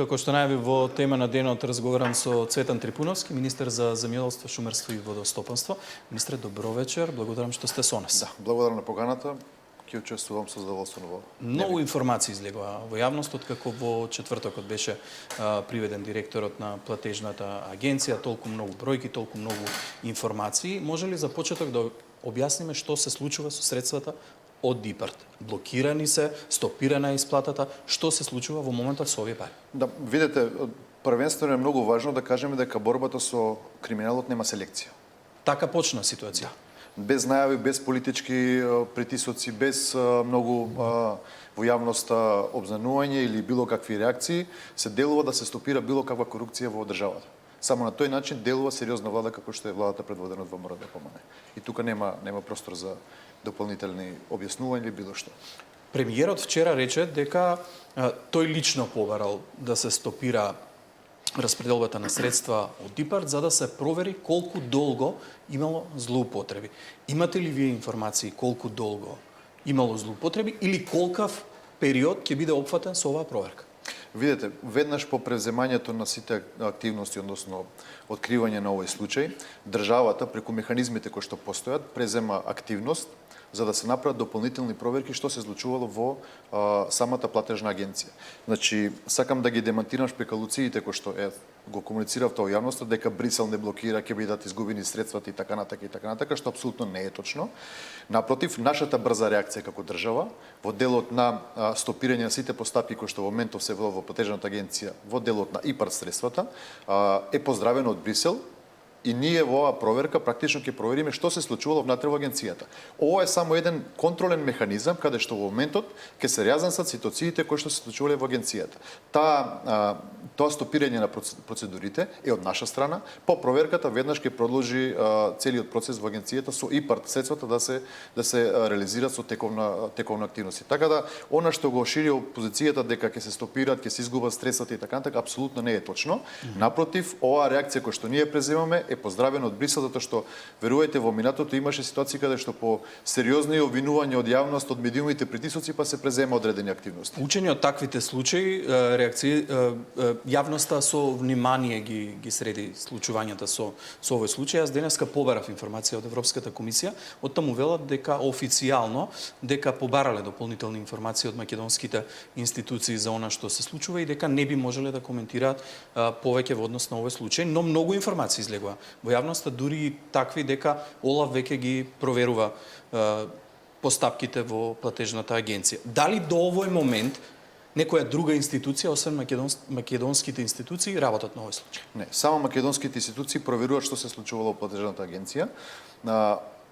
Како што најави во тема на денот, разговарам со Цветан Трипуновски, министер за земјоделство, шумарство и водостопанство. Министре, добро вечер, благодарам што сте со нас. Да, благодарам на поканата. Ќе учествувам со задоволство во. Многу информации излегува во јавност, откако во четвртокот беше приведен директорот на платежната агенција, толку многу бројки, толку многу информации. Може ли за почеток да објасниме што се случува со средствата од ИПАРД? Блокирани се, стопирана е исплатата, што се случува во моментот со овие пари? Да, видете, првенствено е многу важно да кажеме дека борбата со криминалот нема селекција. Така почна ситуација. Без најави, без политички притисоци, без многу во јавноста обзнанување или било какви реакции, се делува да се стопира било каква корупција во државата. Само на тој начин делува сериозна влада како што е владата предводена од ВМРО ДПМН. И тука нема простор за дополнителни објаснувања или било што. Премиерот вчера рече дека тој лично побарал да се стопира распределбата на средства од ИПАРД за да се провери колку долго имало злоупотреби. Имате ли вие информации колку долго имало злоупотреби или колкав период ќе биде опфатен со оваа проверка? Видете, веднаш по превземањето на сите активности, односно откривање на овој случај, државата преку механизмите кои што постојат презема активност за да се направат дополнителни проверки што се случувало во самата платежна агенција. Значи, сакам да ги демантирам шпекулациите кои што го комунициравте во јавноста дека Брисел не блокира, ќе бидат изгубени средствата и така натака, што апсолутно не е точно. Напротив, нашата брза реакција како држава во делот на стопирање на сите постапки кои што во моментов се во платежната агенција, во делот на ИПАРД средствата, е поздравено од Брисел. И ние во оваа проверка практично ќе провериме што се случувало внатре во агенцијата. Ова е само еден контролен механизам каде што во моментот ќе се разјаснат ситуациите кои што се случувале во агенцијата. Тоа стопирање на процедурите е од наша страна. По проверката веднаш ќе продолжи целиот процес во агенцијата со ИПАРД средствата да се реализираат со тековна активност. Така да она што го шири опозицијата дека ќе се стопираат, ќе се изгубат средствата и така натака апсолутно не е точно. Напротив, оваа реакција која што ние преземаме е поздравено од Брисел затоа што верувајте во минатото имаше ситуации каде што по сериозни обвинувања од јавност, од медиумите притисоци па се презема одредени активности. Учени од таквите случаи, реакции, јавноста со внимание ги среди случувањата со овој случај. Аз денеска побарав информација од Европската комисија, од таму велат дека официјално дека побарале дополнителни информации од македонските институции за она што се случува и дека не би можеле да коментираат повеќе во однос на овој случај, но многу информации излегува во јавноста, дури и такви дека ОЛАФ веќе ги проверува постапките во платежната агенција. Дали до овој момент некоја друга институција, освен македонските институции, работат на овој случај? Не, само македонските институции проверуваат што се случувало во платежната агенција.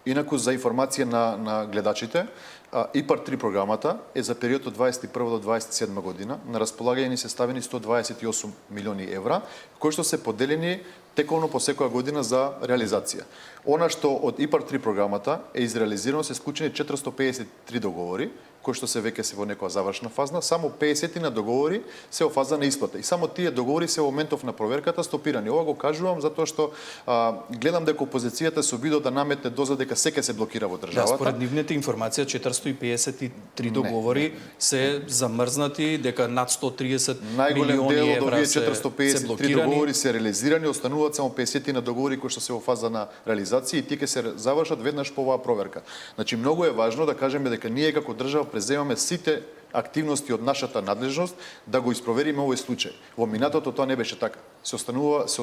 Инаку, за информација на гледачите, ИПАРД 3 програмата е за период од 21 до 27 година. На располагање ни се ставени 128 милиони евра, кои што се поделени тековно по секоја година за реализација. Она што од ИПАРД 3 програмата е изреализирано се склучени 453 договори, кои што се веќе се во некоја завршна фаза, само 50 на договори се во фаза на исплата. И само тие договори се во моментов на проверката стопирани. Ова го кажувам затоа што гледам дека опозицијата се обидува да наметне доза дека секој се блокира во државата. Да, според нивните информација 453 договори се замрзнати, дека над 130 милиони евра се блокирани. 453 договори се реализирани, остануваат само 50 на договори кои што се во фаза на реализација и тие ќе се завршат веднаш по оваа проверка. Значи многу е важно да кажеме дека ние како држава преземаме сите активности од нашата надлежност да го испровериме овој случај. Во минатото тоа не беше така. Се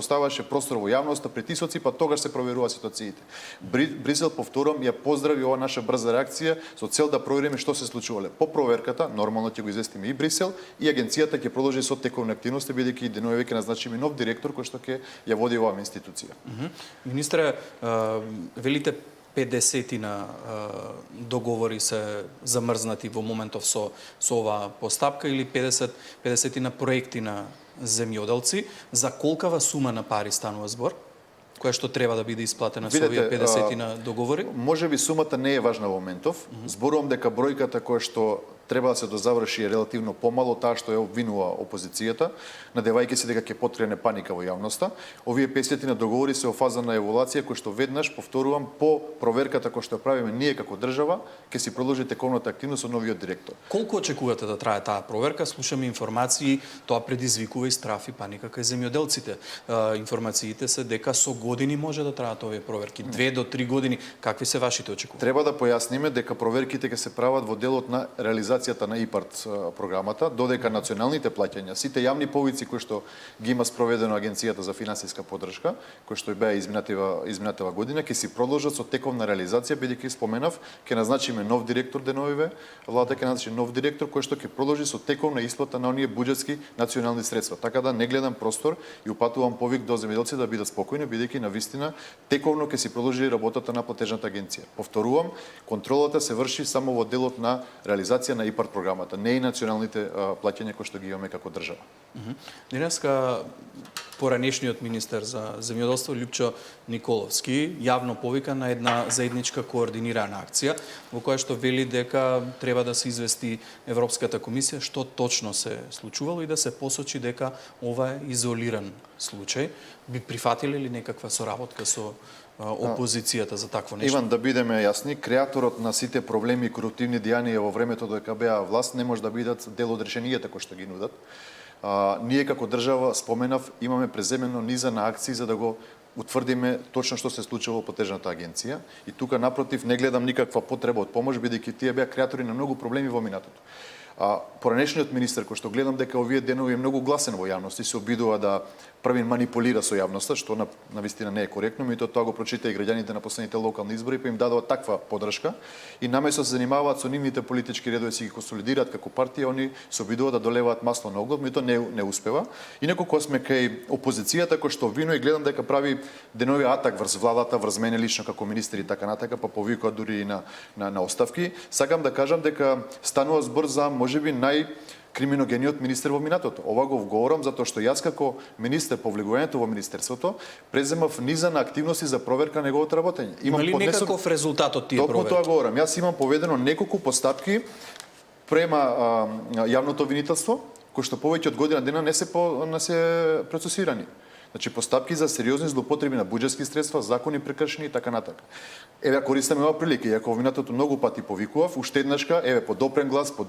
оставаше простор во јавноста, притисоци, па тогаш се проверува ситуациите. Брисел, повторам, ја поздрави ова наша брза реакција со цел да провериме што се случувале. По проверката, нормално ќе го известиме и Брисел, и агенцијата ќе продолжи со тековни активности, бидејќи денеска ќе назначиме нов директор кој што ќе ја води оваа институција. Министре, велите 50 договори се замрзнати во моментов со оваа постапка или 50 проекти на земјоделци. За колкава сума на пари станува збор, која што треба да биде исплатена со овие 50 договори? Можеби сумата не е важна во моментов. Зборувам дека бројката која што треба да се дозаврши релативно помало, таа што ја обвинува опозицијата, надевајќи се дека ќе поткрене паника во јавноста. Овие 500 договори се во фаза на еволуација, кој што веднаш, повторувам, по проверката која што ја правиме ние како држава, ќе си продолжи тековната активност од новиот директор. Колку очекувате да трае таа проверка? Слушаме информации, тоа предизвикува и страф и паника кај земјоделците. Информациите се дека со години може да траат овие проверки, 2 до 3 години. Какви се вашите очекувања? Треба да појасниме дека проверките ќе се прават во делот на реализацијата на ИПАРТ програмата, додека националните плаќања, сите јавни повици кои што ги има спроведено Агенцијата за финансиска поддршка, кои што беа изминатава година, ќе си продолжат со тековна реализација, бидејќи споменав, ќе назначиме нов директор деновиве, владата ќе назначи нов директор кој што ќе продолжи со тековна исплата на оние буџетски национални средства. Така да не гледам простор и упатувам повик до земјоделци да бидат спокојни, бидејќи навистина тековно ќе си продолжи работата на платежната агенција. Повторувам, контролата се врши само во делот на реализација на ИПАРТ програмата, не и националните плаќања кои што ги имаме како држава. Денеска поранешниот министер за земјоделство Љупчо Николовски јавно повика на една заедничка координирана акција во која што вели дека треба да се извести Европската комисија што точно се случувало и да се посочи дека ова е изолиран случај. Би прифатиле ли некаква соработка со опозицијата за такво нешто? Иван, да бидеме јасни, креаторот на сите проблеми и корупtivни дејанија во времето додека беа власт не може да бидат дел од решенијата кои што ги нудат. Ние како држава, споменав, имаме преземено низа на акции за да го утврдиме точно што се случува во платежната агенција и тука напротив не гледам никаква потреба од помош бидејќи тие беа креатори на многу проблеми во минатото. Поранешниот министер кој што гледам дека овие денови е многу гласен во јавност и се обидува да прави манипулира со јавноста, што на вистина не е коректно, меѓутоа тоа го прочита и граѓаните на последните локални избори, па им дадува таква поддршка и наместо се занимаваат со нивните политички редови си ги консолидираат како партија, они се обидуваат да долеваат масло на огнот, меѓутоа не успева. Инаку кога сме кај опозицијата кој што вино и гледам дека прави денови атак врз владата, врз мене лично како министер и така натака, па повикува дури и на оставки, сакам да кажам дека станува збор за можеби криминогениот министер во минатото. Ова го говорам затоа што јас како министер по влегувањето во министерството преземав низа на активности за проверка на неговото работење. Има ли некаков резултат од тие проверки? Токму тоа говорам. Јас имам поведено неколку постапки према јавното обвинителство, кои што повеќе од година дена не се процесирани. Значи постапки за сериозни злоупотреби на буџетски средства, закони прекршени и така натака. Еве користам оваа прилика, иако во минатото многу пати повикував, уште еднашка, еве по допрен глас, по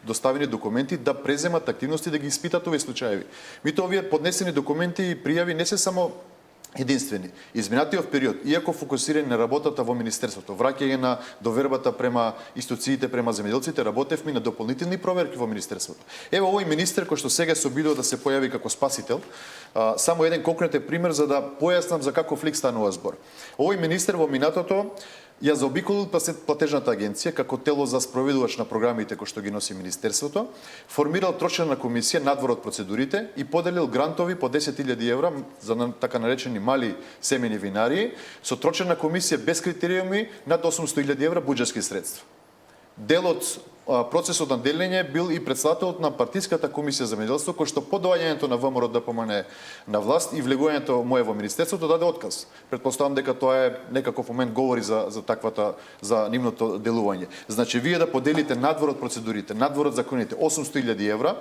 доставени документи да преземат активности да ги испитат овие случаеви. Мито овие поднесени документи и пријави не се само единствени. Изминатиот период, иако фокусирани на работата во министерството, враќање на довербата према институциите, према земјоделците, работевме на дополнителни проверки во министерството. Ево овој министер кој што сега се обидува да се појави како спасител, само еден конкретен пример за да појаснам за каков лик станува збор. Овој министер во минатото ја заобиколил платежната агенција како тело за спроведувач на програмите кои што ги носи министерството, формирал трошена комисија надвор од процедурите и поделил грантови по 10.000 евра за така наречени мали семени винари со трошена комисија без критериуми над 800.000 евра буџетски средства. Дел од процесот на делење бил и председателот на партиската комисија за земјоделство кој што по доаѓањето на ВМРО ДПМН на власт и влегувањето мое во министерството даде отказ. Претпоставам дека тоа е некаков момент говори за нивното делување. Значи вие да поделите надвор од процедурите, надвор од законите 800.000 евра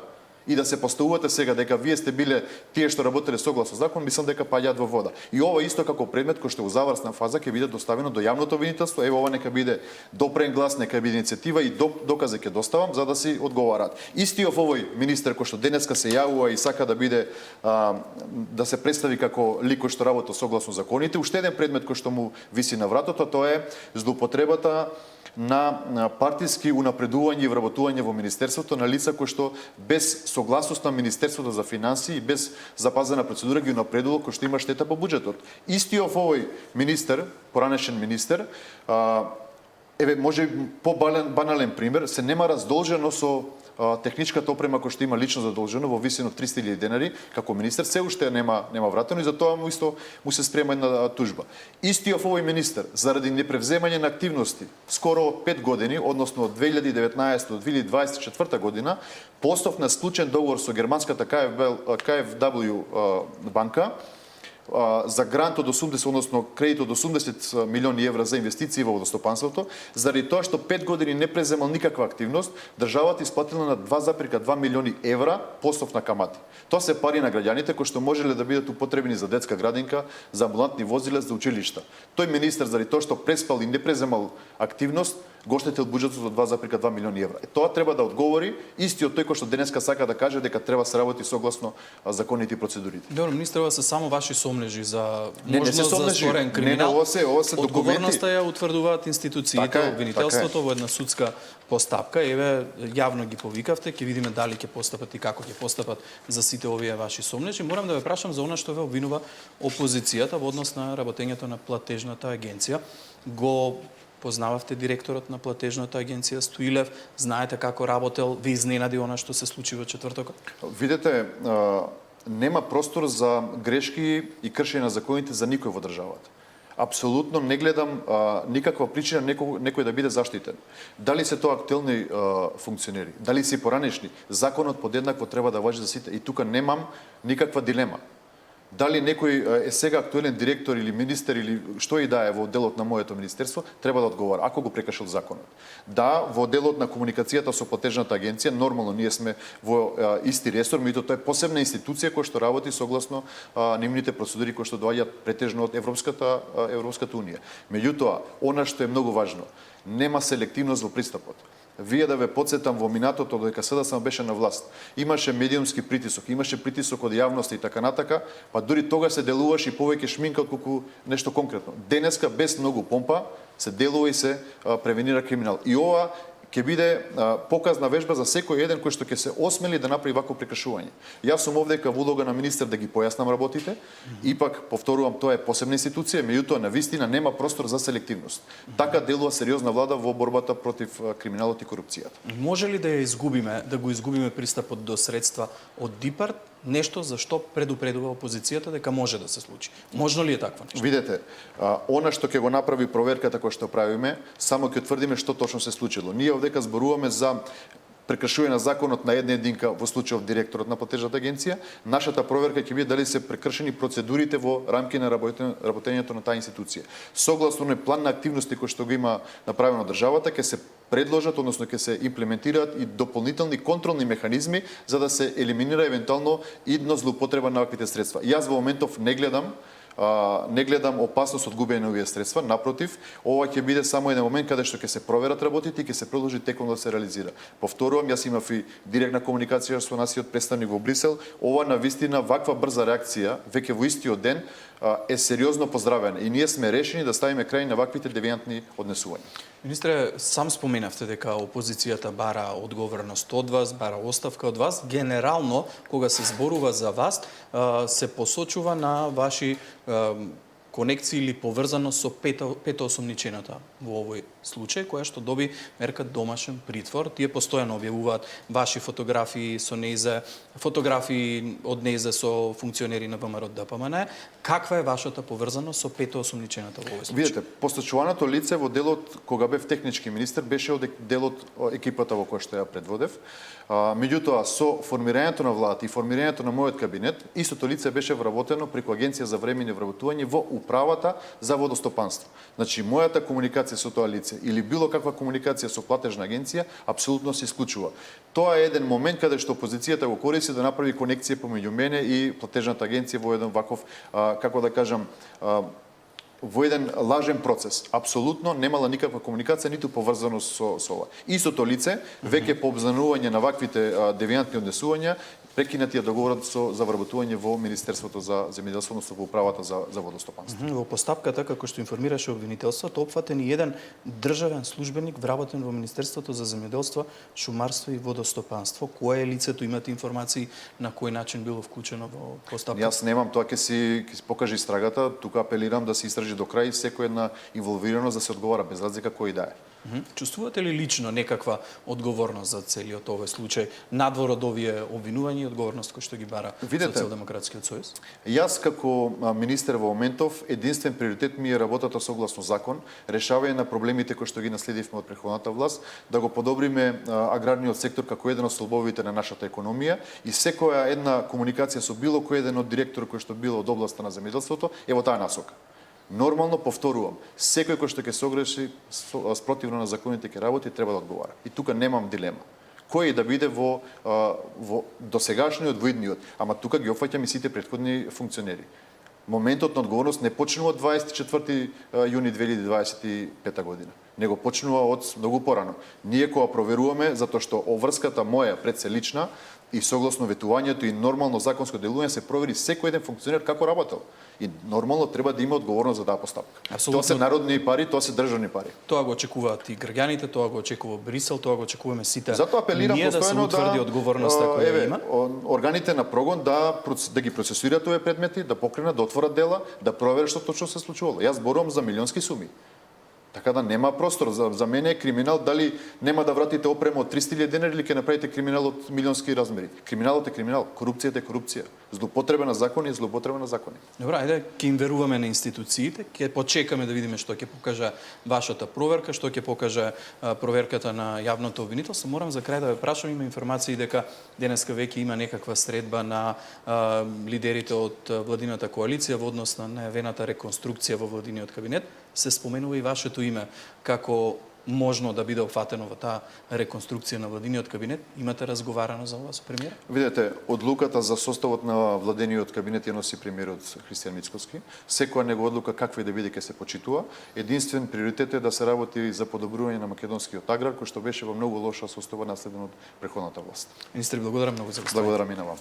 и да се поставувате сега дека вие сте биле тие што работеле согласно закон, мислам дека паѓаат во вода. И ова исто како предмет кој што во завршна фаза ќе биде доставено до јавното обвинителство. Ево ова нека биде допрен глас, нека биде иницијатива и докази ќе доставам за да си одговараат. Истиот овој министер кој што денеска се јавува и сака да биде да се представи како лик кој што работи согласно законите, уште еден предмет кој што му виси на вратото, тоа е злоупотребата на партиски унапредување и вработување во министерството на лица кои што без согласност на Министерството за финансии и без запазена процедура ги унапредувало кои што има штета по буџетот. Истиот овој министер, поранешен министер, еве може по-банален пример, се нема раздолжено со техничката опрема која што има лично задолжено во висина од 300.000 денари, како министер се уште нема вратено и затоа му се спрема една тужба. Истиот овој министер заради непревземање на активности скоро 5 години, односно од 2019 до 2024 година, по основ на склучен договор со германската KfW банка, за грант од 80, односно кредит од 80 милиони евра за инвестиции во водостопанството, заради тоа што 5 години не преземал никаква активност, државата исплатила на 2,2 милиони евра постов на камати. Тоа се пари на граѓаните кои што можеле да бидат употребени за детска градинка, за амбулантни возила, за училишта. Тој министер заради тоа што преспал и не преземал активност, го оштетил буџетот од 2,2 милиони евра. Тоа треба да одговори истиот тој кој што денеска сака да каже дека треба се работи согласно законите и процедурите. Добро, министре, ова се само ваши сомнежи за Не се можност за сомнежи. сторен криминал. ова се документи. Одговорноста ја утврдуваат институциите, Така е, обвинителството во една судска постапка. Еве, јавно ги повикавте, ќе видиме дали ќе постапат и како ќе постапат за сите овие ваши сомнежи. Морам да ве прашам за она што ве обвинува опозицијата во однос на работењето на платежната агенција. Го познававте директорот на платежната агенција Стоилев, знаете како работел, ви изненади она што се случи во четвртокот? Видете, нема простор за грешки и кршење на законите за никој во државата. Апсолутно не гледам никаква причина некој да биде заштитен. Дали се тоа актуелни функционери, дали се и поранешни, законот подеднакво треба да важи за сите и тука немам никаква дилема. Дали некој е сега актуелен директор или министер или што и да е во делот на моето министерство, треба да одговара ако го прекршил законот. Да, во делот на комуникацијата со платежната агенција, нормално ние сме во исти ресор, меѓутоа тоа е посебна институција која што работи согласно нивните процедури кои што доаѓаат претежно од Европската унија. Меѓутоа, она што е многу важно, нема селективност во пристапот. Вие да ве подсетам во минатото додека СДСМ беше на власт, имаше медиумски притисок, имаше притисок од јавноста и така натака, па дури тога се делуваше и повеќе шминка отколку нешто конкретно. Денеска без многу помпа се делува и се превенира криминал. И ова ќе биде показна вежба за секој еден кој што ќе се осмели да направи вакво прекршување. Јас сум овде како улога на министер да ги појаснам работите, ипак повторувам тоа е посебна институција, меѓутоа навистина нема простор за селективност. Така делува сериозна влада во борбата против криминалот и корупцијата. Може ли да го изгубиме пристапот до средства од ДИПАР, нешто за што предупредува опозицијата дека може да се случи? Можно ли е такво нешто? Видете, она што ќе го направи проверката која што правиме, само ќе утврдиме што точно се случило. Ние овдека зборуваме за прекршување на законот на една единка во случајов директорот на платежната агенција. Нашата проверка ќе биде дали се прекршени процедурите во рамки на работењето на таа институција. Согласно план на активности кој што го има направено државата, ќе се предложат, односно ќе се имплементираат и дополнителни контролни механизми за да се елиминира евентуално идно злоупотреба на ваквите средства. Јас во моментов не гледам опасност од губење на овие средства, напротив, ова ќе биде само еден момент каде што ќе се проверат работите и ќе се продолжи теком да се реализира. Повторувам, јас имав и директна комуникација со насиот представник во Брисел. Ова навистина ваква брза реакција веќе во истиот ден е сериозно поздравена и ние сме решени да ставиме крај на ваквите девијантни однесувања. Министре, сам споменавте дека опозицијата бара одговорност од вас, бара оставка од вас. Генерално, кога се зборува за вас, се посочува на ваши конекции или поврзаност со петоосомничената во овој случај, која што доби мерка домашен притвор. Тие постојано објавуваат ваши фотографии со нејзе, фотографии од нејзе со функционери на ВМРО ДПМН. Каква е вашата поврзаност со петоосомничената во овој случај? Видете, посочуваното лице во делот кога бев технички министер беше од делот екипата во која што ја предводев. Меѓутоа, со формирањето на владата и формирањето на мојот кабинет, истото лице беше вработено преку Агенција за временно вработување во управата за водостопанство. Значи, мојата комуникација со тоа лице или било каква комуникација со платежна агенција апсолутно се исклучува. Тоа е еден момент каде што опозицијата го користи да направи конекција помеѓу мене и платежната агенција во еден ваков, како да кажам, во еден лажен процес. Апсолутно немала никаква комуникација, ниту поврзаност со ова. Истото лице, веќе по обзнанување на ваквите девијантни однесувања, прекинатија договорот за вработување во Министерството за земјоделство, односно во управата за водостопанство. Во постапката, како што информираше обвинителството, опфатен и еден државен службеник вработен во Министерството за земјоделство, шумарство и водостопанство. Кое е лицето? Имате информации на кој начин било вклучено во постапката? Јас немам, тоа ќе си покаже истрагата. Тука апелирам да се истражи до крај секој една инволвираност да се одговара без разлика кој да е. Чувствувате ли лично некаква одговорност за целиот овој случај, надвор од овие обвинувања и одговорност кој што ги бара Социјалдемократскиот сојуз? Јас како министер во моментов, единствен приоритет ми е работата согласно закон, решавање на проблемите кои што ги наследивме од претходната власт, да го подобриме аграрниот сектор како еден од столбовите на нашата економија и секоја една комуникација со било кој еден од директор кој што било од областа на земјоделството е во таа насока. Нормално, повторувам, секој кој што ќе се огреши спротивно на законите ќе работи, треба да одговара. И тука немам дилема. Кој да биде во досегашниот, во идниот, ама тука ги опфаќам и сите претходни функционери. Моментот на одговорност не почнува од 24 јуни 2025 година, него почнува од многу порано. Ние кога проверуваме, затоа што обврската моја пред се лична и согласно ветувањето и нормално законско делување се провери секој еден функционер како работел. И нормално треба да има одговорност за таа постапка. Тоа се народни пари, тоа се државни пари. Тоа го очекуваат и граѓаните, тоа го очекува Брисел, тоа го очекуваме сите. Затоа апелирам ние да се утврди одговорноста која има. Органите на прогон да ги процесуираат овие предмети, да покренат, да отворат дела, да проверат што точно се случувало. Јас зборувам за милионски суми. Така да нема простор. За мене е криминал дали нема да вратите опрема од 300.000 денари или ќе направите криминал од милионски размери. Криминалот е криминал, корупцијата е корупција. Злоупотреба на закони е злоупотреба на закони. Добра, ајде ќе им веруваме на институциите, ќе почекаме да видиме што ќе покаже вашата проверка, што ќе покаже проверката на јавното обвинителство. Морам за крај да ве прашам, има информации дека денеска веќе има некаква средба на лидерите од владината коалиција во однос на најавената реконструкција во владиниот кабинет. Се споменува и вашето име како можно да биде опфатено во таа реконструкција на владиниот кабинет. Имате разговарано за ова со премиер? Видете, одлуката за составот на владениот кабинет ја носи премиерот Христијан Мицкоски. Секоја негова одлука каква и да биде ќе се почитува. Единствен приоритет е да се работи за подобрување на македонскиот аграр, кој што беше во многу лоша состојба наследен од претходната власт. Министри, благодарам многу за гостување. Благодарам и на вам.